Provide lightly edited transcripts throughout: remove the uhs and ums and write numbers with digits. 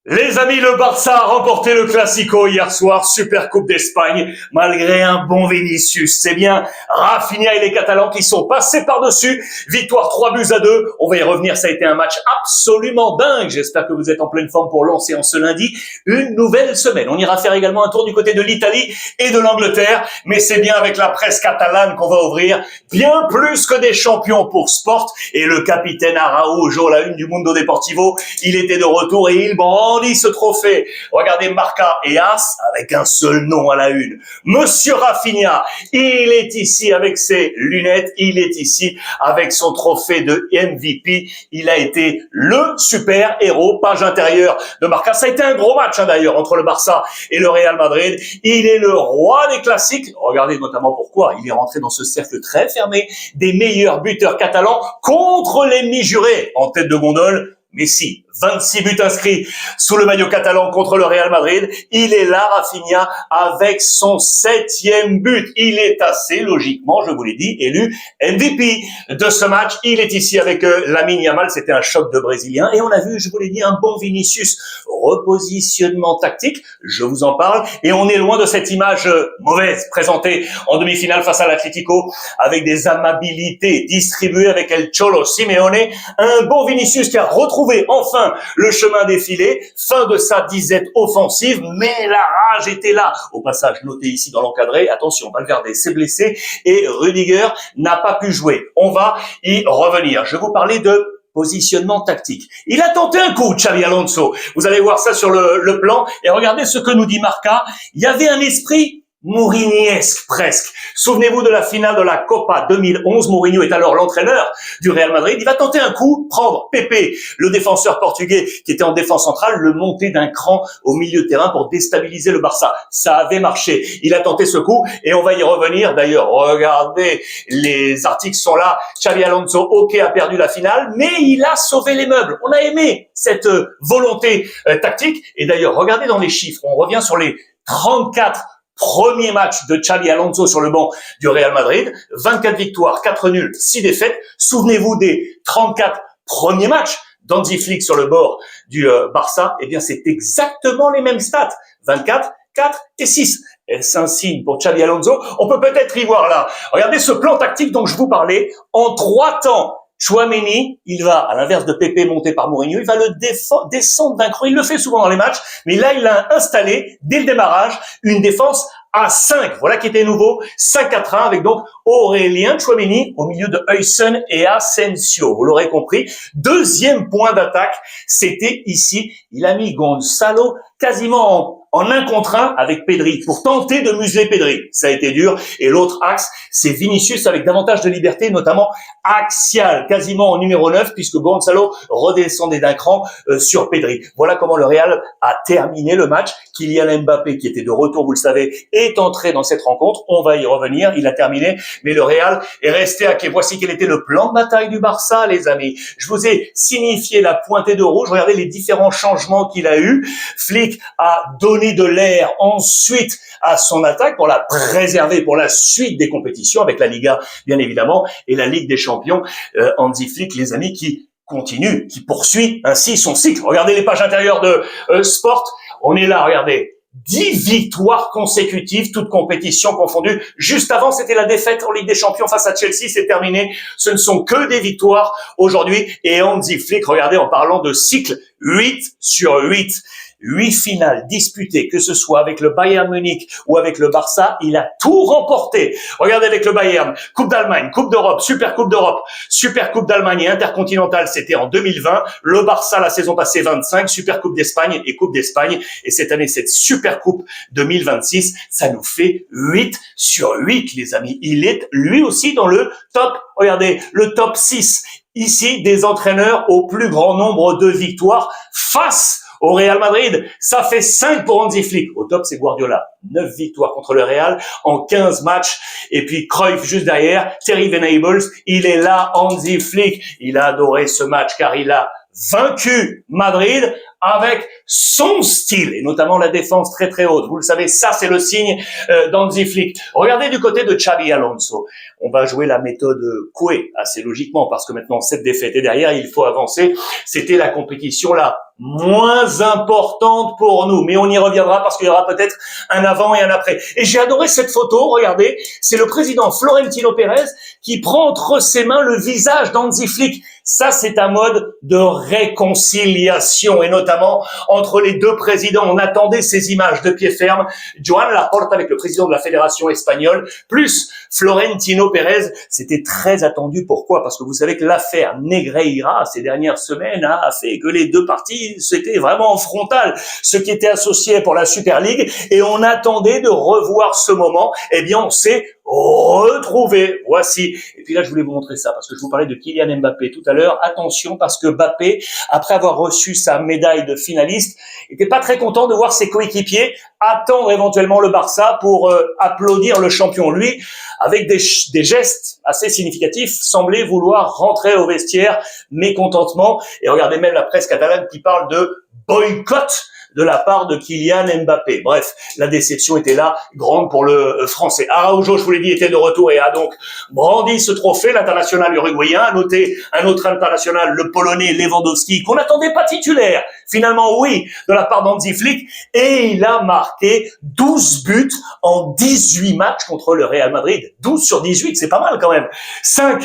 Les amis, le Barça a remporté le Classico hier soir, Super Coupe d'Espagne, malgré un bon Vinicius. C'est bien Rafinha et les Catalans qui sont passés par-dessus. Victoire 3-2. On va y revenir, ça a été un match absolument dingue. J'espère que vous êtes en pleine forme pour lancer en ce lundi une nouvelle semaine. On ira faire également un tour du côté de l'Italie et de l'Angleterre, mais c'est bien avec la presse catalane qu'on va ouvrir bien plus que des champions pour Sport. Et le capitaine Araujo, la une du Mundo Deportivo, il était de retour et il brandit ce trophée. Regardez Marca et As avec un seul nom à la une. Monsieur Rafinha, il est ici avec ses lunettes, il est ici avec son trophée de MVP. Il a été le super héros, page intérieure de Marca. Ça a été un gros match d'ailleurs entre le Barça et le Real Madrid. Il est le roi des classiques. Regardez notamment pourquoi. Il est rentré dans ce cercle très fermé des meilleurs buteurs catalans contre l'ennemi juré en tête de gondole. Messi, 26 buts inscrits sous le maillot catalan contre le Real Madrid. Il est là, Rafinha, avec son 7e but. Il est assez logiquement, je vous l'ai dit, élu MVP de ce match. Il est ici avec Lamine Yamal. C'était un choc de Brésiliens. Et on a vu, je vous l'ai dit, un bon Vinicius. Repositionnement tactique, je vous en parle. Et on est loin de cette image mauvaise présentée en demi-finale face à l'Atlético avec des amabilités distribuées avec El Cholo Simeone. Un bon Vinicius qui a retrouvé enfin le chemin défilé, fin de sa disette offensive, mais la rage était là. Au passage, notez ici dans l'encadré, attention, Valverde s'est blessé et Rudiger n'a pas pu jouer. On va y revenir. Je vais vous parler de positionnement tactique. Il a tenté un coup, Xabi Alonso. Vous allez voir ça sur le plan et regardez ce que nous dit Marca. Il y avait un esprit Mouriniesque presque. Souvenez-vous de la finale de la Copa 2011. Mourinho est alors l'entraîneur du Real Madrid. Il va tenter un coup, prendre Pepe, le défenseur portugais qui était en défense centrale, le monter d'un cran au milieu de terrain pour déstabiliser le Barça. Ça avait marché. Il a tenté ce coup et on va y revenir. D'ailleurs, regardez, les articles sont là. Xabi Alonso, ok, a perdu la finale, mais il a sauvé les meubles. On a aimé cette volonté tactique. Et d'ailleurs, regardez dans les chiffres. On revient sur les 34 premier match de Xabi Alonso sur le banc du Real Madrid, 24 victoires, 4 nuls, 6 défaites. Souvenez-vous des 34 premiers matchs d'Hansi Flick sur le bord du Barça. Eh bien, c'est exactement les mêmes stats. 24, 4 et 6. Est-ce un signe pour Xabi Alonso? On peut peut-être y voir là. Regardez ce plan tactique dont je vous parlais. En 3 temps, Tchouaméni, il va, à l'inverse de Pepe monté par Mourinho, il va le descendre d'un cran. Il le fait souvent dans les matchs, mais là, il a installé, dès le démarrage, une défense à 5. Voilà qui était nouveau. 5-4-1 avec donc Aurélien Tchouaméni au milieu de Huysen et Asensio. Vous l'aurez compris. Deuxième point d'attaque, c'était ici. Il a mis Gonzalo quasiment en 1 contre 1 avec Pedri pour tenter de museler Pedri. Ça a été dur. Et l'autre axe, c'est Vinicius avec davantage de liberté, notamment axial, quasiment en numéro 9, puisque Gonzalo redescendait d'un cran sur Pedri. Voilà comment le Real a terminé le match. Kylian Mbappé, qui était de retour, vous le savez, est entré dans cette rencontre. On va y revenir. Il a terminé, mais le Real est resté à quai. Voici quel était le plan de bataille du Barça, les amis. Je vous ai signifié la pointée de rouge. Regardez les différents changements qu'il a eu. Flick a donné de l'air ensuite à son attaque pour la préserver pour la suite des compétitions avec la Liga, bien évidemment, et la Ligue des Champions. Hansi Flick, les amis, qui continue, qui poursuit ainsi son cycle. Regardez les pages intérieures de Sport. On est là, regardez. 10 victoires consécutives, toutes compétitions confondues. Juste avant, c'était la défaite en Ligue des Champions face à Chelsea, c'est terminé. Ce ne sont que des victoires aujourd'hui. Et Hansi Flick, regardez, en parlant de cycle, 8/8. 8 finales disputées, que ce soit avec le Bayern Munich ou avec le Barça, il a tout remporté. Regardez avec le Bayern, Coupe d'Allemagne, Coupe d'Europe, Super Coupe d'Europe, Super Coupe d'Allemagne et Intercontinentale, c'était en 2020. Le Barça, la saison passée, 25, Super Coupe d'Espagne et Coupe d'Espagne. Et cette année, cette Super Coupe 2026, ça nous fait 8/8, les amis. Il est, lui aussi, dans le top, regardez, le top 6. Ici, des entraîneurs au plus grand nombre de victoires face au Real Madrid. Ça fait 5 pour Hansi Flick. Au top, c'est Guardiola. 9 victoires contre le Real en 15 matchs. Et puis Cruyff juste derrière, Terry Venables. Il est là, Hansi Flick. Il a adoré ce match car il a vaincu Madrid avec son style et notamment la défense très très haute. Vous le savez, ça c'est le signe d'Hansi Flick. Regardez du côté de Xabi Alonso. on va jouer la méthode Coué, assez logiquement, parce que maintenant, cette défaite est derrière, il faut avancer. C'était la compétition là moins importante pour nous, mais on y reviendra parce qu'il y aura peut-être un avant et un après. Et j'ai adoré cette photo, regardez, c'est le président Florentino Pérez qui prend entre ses mains le visage d'Hansi Flick. Ça, c'est un mode de réconciliation, et notamment entre les deux présidents. On attendait ces images de pied ferme. Joan Laporta avec le président de la Fédération espagnole, plus Florentino Pérez. C'était très attendu. Pourquoi? Parce que vous savez que l'affaire Negreira, ces dernières semaines, a fait que les deux parties, c'était vraiment en frontal. Ceux qui étaient associés pour la Super League, et on attendait de revoir ce moment. Eh bien, on s'est retrouvé. Voici. Et puis là, je voulais vous montrer ça parce que je vous parlais de Kylian Mbappé tout à l'heure. Attention, parce que Mbappé, après avoir reçu sa médaille de finaliste, était pas très content de voir ses coéquipiers attendre éventuellement le Barça pour applaudir le champion. Lui, avec des gestes assez significatifs, semblait vouloir rentrer au vestiaire, mécontentement. Et regardez même la presse catalane qui parle de boycott de la part de Kylian Mbappé. Bref, la déception était là, grande pour le Français. Araujo, je vous l'ai dit, était de retour et a donc brandi ce trophée, l'international uruguayen. À noter un autre international, le Polonais Lewandowski, qu'on n'attendait pas titulaire. Finalement, oui, de la part d'Hansi Flick. Et il a marqué 12 buts en 18 matchs contre le Real Madrid. 12 sur 18, c'est pas mal quand même. 5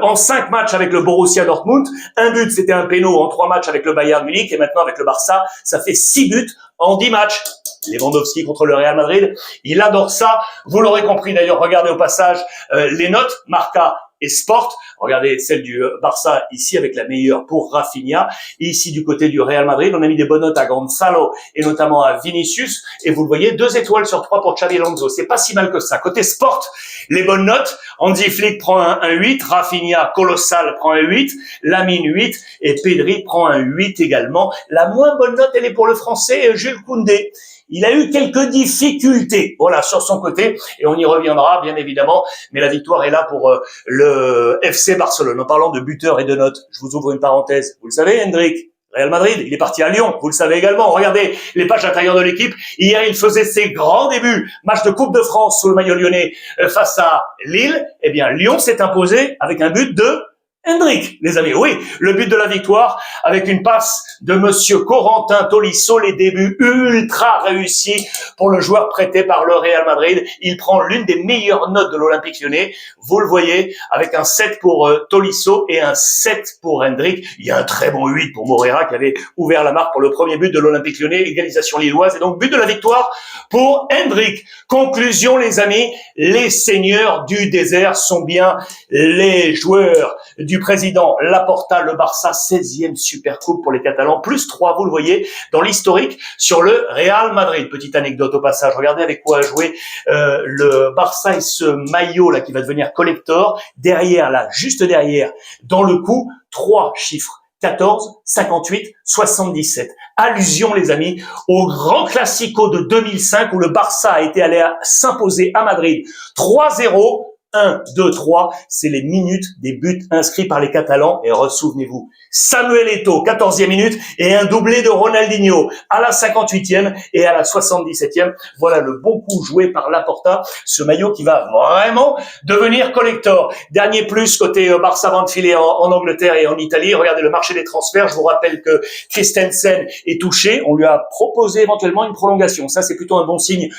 en 5 matchs avec le Borussia Dortmund. Un but, c'était un péno en 3 matchs avec le Bayern Munich. Et maintenant, avec le Barça, ça fait 6 buts en 10 matchs. Lewandowski contre le Real Madrid, il adore ça. Vous l'aurez compris d'ailleurs, regardez au passage les notes, Marca et Sport. Regardez celle du Barça ici avec la meilleure pour Rafinha. Et ici du côté du Real Madrid, on a mis des bonnes notes à Gonzalo et notamment à Vinicius. Et vous le voyez, 2 étoiles sur 3 pour Xabi Alonso. C'est pas si mal que ça. Côté Sport, les bonnes notes. Hansi Flick prend un 8, Rafinha colossal prend un 8, Lamine 8 et Pedri prend un 8 également. La moins bonne note, elle est pour le Français Jules Koundé. Il a eu quelques difficultés, voilà, sur son côté, et on y reviendra, bien évidemment, mais la victoire est là pour le FC Barcelone. En parlant de buteurs et de notes, je vous ouvre une parenthèse. Vous le savez, Hendrik, Real Madrid, il est parti à Lyon, vous le savez également. Regardez les pages intérieures de l'équipe. Hier, il faisait ses grands débuts. Match de Coupe de France sous le maillot lyonnais face à Lille. Eh bien, Lyon s'est imposé avec un but de Hendrik, les amis, oui, le but de la victoire avec une passe de monsieur Corentin Tolisso, les débuts ultra réussis pour le joueur prêté par le Real Madrid. Il prend l'une des meilleures notes de l'Olympique Lyonnais, vous le voyez, avec un 7 pour Tolisso et un 7 pour Hendrik. Il y a un très bon 8 pour Moreira qui avait ouvert la marque pour le premier but de l'Olympique Lyonnais, égalisation lilloise et donc but de la victoire pour Hendrik. Conclusion, les amis, les seigneurs du désert sont bien les joueurs du président Laporta, le Barça, 16e Supercoupe pour les Catalans, plus 3, vous le voyez, dans l'historique sur le Real Madrid. Petite anecdote au passage, regardez avec quoi a joué le Barça et ce maillot là qui va devenir collector. Derrière, là, juste derrière, dans le cou, 3 chiffres. 14, 58, 77. Allusion, les amis, au grand classico de 2005 où le Barça a été allé s'imposer à Madrid 3-0. 1, 2, 3, c'est les minutes des buts inscrits par les Catalans. Et ressouvenez-vous, Samuel Eto'o, 14e minute, et un doublé de Ronaldinho à la 58e et à la 77e. Voilà le bon coup joué par Laporta, ce maillot qui va vraiment devenir collector. Dernier plus côté Barça avant de filer en Angleterre et en Italie. Regardez le marché des transferts. Je vous rappelle que Christensen est touché. On lui a proposé éventuellement une prolongation. Ça, c'est plutôt un bon signe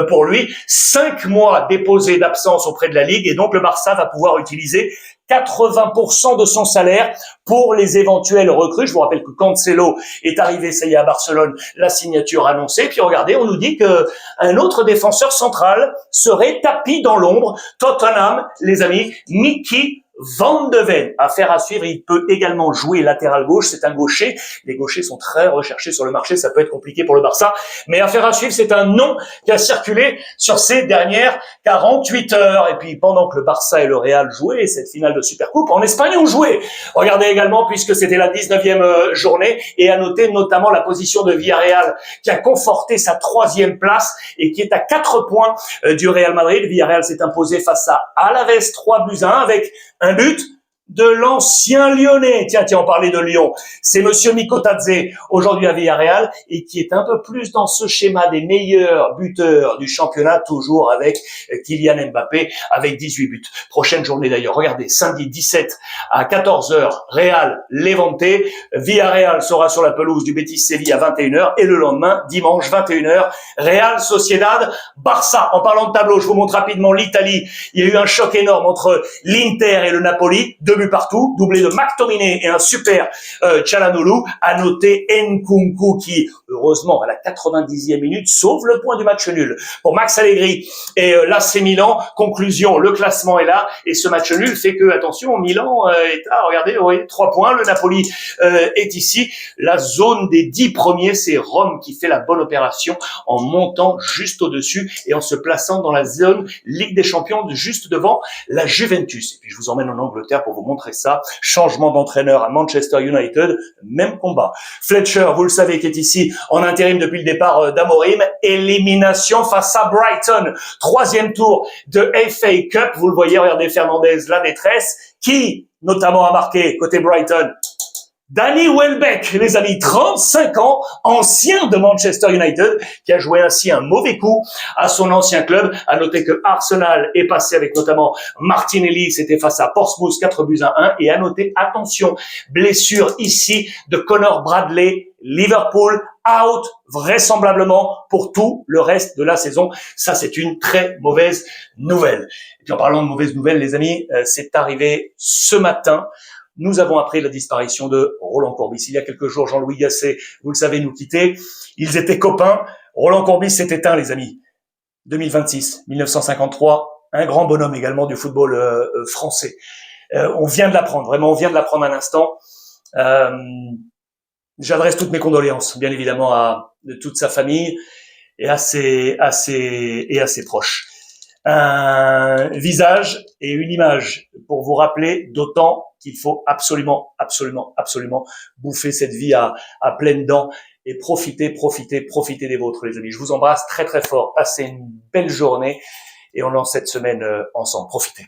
pour lui. 5 mois déposés d'absence auprès de la Ligue. Et donc, le Barça va pouvoir utiliser 80% de son salaire pour les éventuels recrues. Je vous rappelle que Cancelo est arrivé, ça y est, à Barcelone, la signature annoncée. Puis regardez, on nous dit que un autre défenseur central serait tapis dans l'ombre. Tottenham, les amis, Mickey Van de Ven, affaire à suivre. Il peut également jouer latéral gauche, c'est un gaucher. Les gauchers sont très recherchés sur le marché, ça peut être compliqué pour le Barça. Mais affaire à suivre, c'est un nom qui a circulé sur ces dernières 48 heures. Et puis pendant que le Barça et le Real jouaient cette finale de Supercoupe, en Espagne on jouait. Regardez également, puisque c'était la 19e journée, et à noter notamment la position de Villarreal qui a conforté sa 3e place et qui est à 4 points du Real Madrid. Villarreal s'est imposé face à Alaves 3-1 avec un but de l'ancien Lyonnais. Tiens, on parlait de Lyon. C'est monsieur Mikotadze, aujourd'hui à Villarreal, et qui est un peu plus dans ce schéma des meilleurs buteurs du championnat, toujours avec Kylian Mbappé, avec 18 buts. Prochaine journée d'ailleurs, regardez, samedi 17 à 14h, Real Levante. Villarreal sera sur la pelouse du Betis Séville à 21h, et le lendemain, dimanche 21h, Real Sociedad Barça. En parlant de tableau, je vous montre rapidement l'Italie. Il y a eu un choc énorme entre l'Inter et le Napoli, 2 buts partout, doublé de McTominay et un super Çalhanoğlu. À noter Nkunku qui, heureusement, à la 90e minute, sauve le point du match nul. Pour Max Allegri et l'AC Milan, conclusion, le classement est là, et ce match nul fait que, attention, Milan est à, regardez, oui, 3 points, le Napoli est ici. La zone des 10 premiers, c'est Rome qui fait la bonne opération en montant juste au-dessus et en se plaçant dans la zone Ligue des Champions juste devant la Juventus. Et puis je vous emmène en Angleterre pour vous montrer ça. Changement d'entraîneur à Manchester United, même combat. Fletcher, vous le savez, qui est ici en intérim depuis le départ d'Amorim. Élimination face à Brighton. 3e tour de FA Cup. Vous le voyez, regardez Fernandez, la détresse. Qui, notamment, a marqué côté Brighton? Danny Welbeck, les amis, 35 ans, ancien de Manchester United, qui a joué ainsi un mauvais coup à son ancien club. À noter que Arsenal est passé avec notamment Martinelli, c'était face à Portsmouth, 4 buts à 1. Et à noter, attention, blessure ici de Connor Bradley, Liverpool, out vraisemblablement pour tout le reste de la saison. Ça, c'est une très mauvaise nouvelle. Et puis en parlant de mauvaises nouvelles, les amis, c'est arrivé ce matin. Nous avons appris la disparition de Roland Courbis. Il y a quelques jours, Jean-Louis Gasset, vous le savez, nous quittait. Ils étaient copains. Roland Courbis s'est éteint, les amis. 2026, 1953, un grand bonhomme également du football français. On vient de l'apprendre, vraiment, on vient de l'apprendre à l'instant. J'adresse toutes mes condoléances, bien évidemment, à toute sa famille et à ses proches. Un visage et une image pour vous rappeler d'autant qu'il faut absolument bouffer cette vie à pleines dents et profiter des vôtres, les amis. Je vous embrasse très très fort. Passez une belle journée et on lance cette semaine ensemble. Profitez.